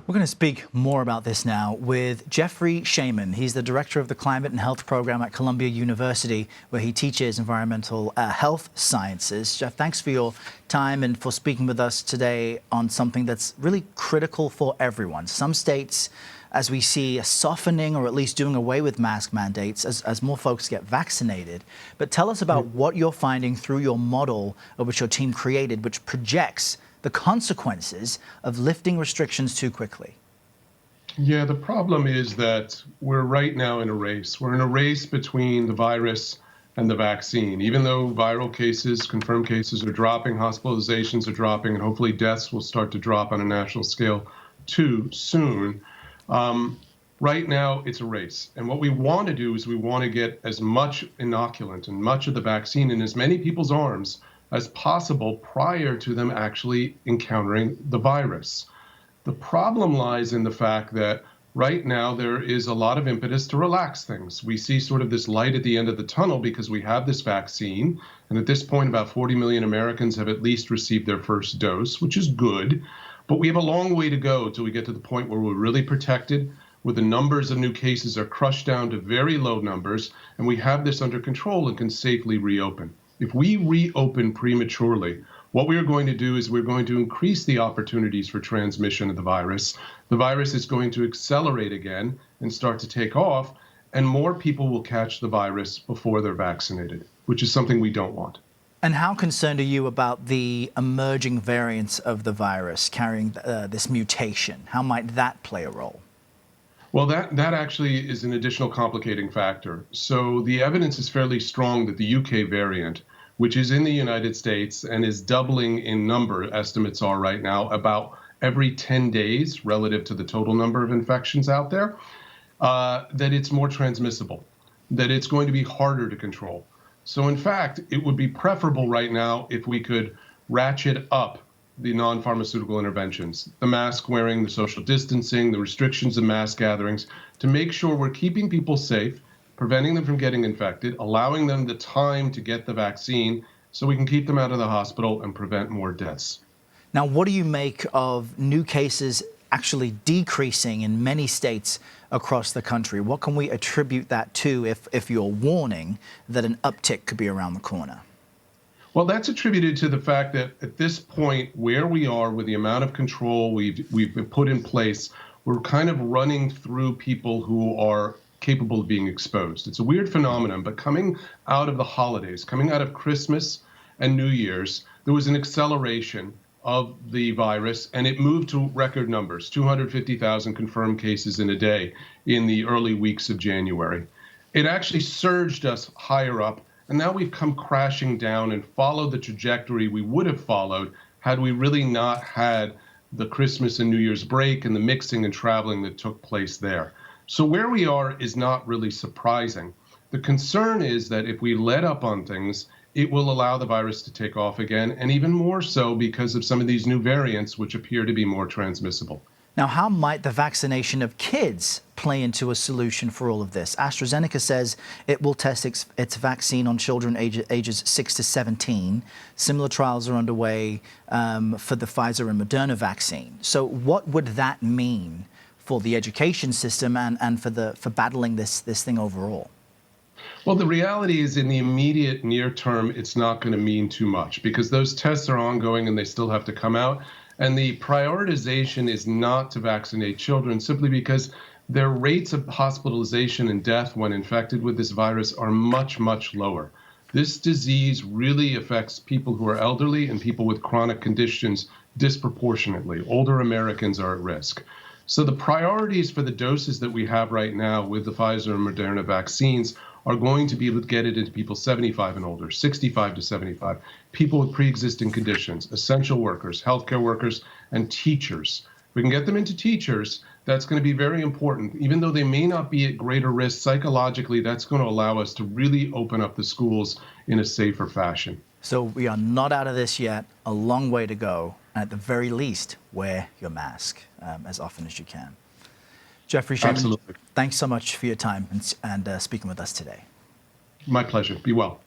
We're going to speak more about this now with Jeffrey Shaman. He's the director of the Climate and Health Program at Columbia University, where he teaches environmental health sciences. Jeff, thanks for your time and for speaking with us today on something that's really critical for everyone. Some states, as we see, a softening or at least doing away with mask mandates as more folks get vaccinated. But tell us about what you're finding through your model, which your team created, which projects the consequences of lifting restrictions too quickly. Yeah, the problem is that we're right now in a race. We're in a race between the virus and the vaccine. Even though viral cases, confirmed cases are dropping, hospitalizations are dropping, and hopefully deaths will start to drop on a national scale too soon. Right now, it's a race. And what we want to do is we want to get as much inoculant and much of the vaccine in as many people's arms as possible prior to them actually encountering the virus. The problem lies in the fact that right now there is a lot of impetus to relax things. We see sort of this light at the end of the tunnel because we have this vaccine. And at this point, about 40 million Americans have at least received their first dose, which is good. But we have a long way to go till we get to the point where we're really protected, where the numbers of new cases are crushed down to very low numbers, and we have this under control and can safely reopen. If we reopen prematurely, what we are going to do is we're going to increase the opportunities for transmission of the virus. The virus is going to accelerate again and start to take off, and more people will catch the virus before they're vaccinated, which is something we don't want. And how concerned are you about the emerging variants of the virus carrying this mutation? How might that play a role? Well, that actually is an additional complicating factor. So the evidence is fairly strong that the UK variant, which is in the United States and is doubling in number, estimates are right now, about every 10 days relative to the total number of infections out there, that it's more transmissible, that it's going to be harder to control. So in fact, it would be preferable right now if we could ratchet up the non-pharmaceutical interventions, the mask wearing, the social distancing, the restrictions of mass gatherings, to make sure we're keeping people safe, preventing them from getting infected, allowing them the time to get the vaccine so we can keep them out of the hospital and prevent more deaths. Now, what do you make of new cases actually decreasing in many states across the country? What can we attribute that to if you're warning that an uptick could be around the corner? Well, that's attributed to the fact that at this point, where we are with the amount of control we've put in place, we're kind of running through people who are capable of being exposed. It's a weird phenomenon, but coming out of the holidays, coming out of Christmas and New Year's, there was an acceleration of the virus, and it moved to record numbers, 250,000 confirmed cases in a day in the early weeks of January. It actually surged us higher up. And now we've come crashing down and followed the trajectory we would have followed had we really not had the Christmas and New Year's break and the mixing and traveling that took place there. So where we are is not really surprising. The concern is that if we let up on things, it will allow the virus to take off again, and even more so because of some of these new variants, which appear to be more transmissible. Now, how might the vaccination of kids play into a solution for all of this? AstraZeneca says it will test its vaccine on children ages 6 to 17. Similar trials are underway for the Pfizer and Moderna vaccine. So what would that mean for the education system and for battling this thing overall? Well, the reality is in the immediate near term, it's not going to mean too much because those tests are ongoing and they still have to come out. And the prioritization is not to vaccinate children simply because their rates of hospitalization and death when infected with this virus are much, much lower. This disease really affects people who are elderly and people with chronic conditions disproportionately. Older Americans are at risk. So the priorities for the doses that we have right now with the Pfizer and Moderna vaccines are going to be able to get it into people 75 and older, 65 to 75, people with pre-existing conditions, essential workers, healthcare workers, and teachers. If we can get them into teachers, that's going to be very important. Even though they may not be at greater risk psychologically, that's going to allow us to really open up the schools in a safer fashion. So we are not out of this yet, a long way to go. And at the very least, wear your mask as often as you can. Jeffrey Shaman, absolutely. Thanks so much for your time and speaking with us today. My pleasure. Be well.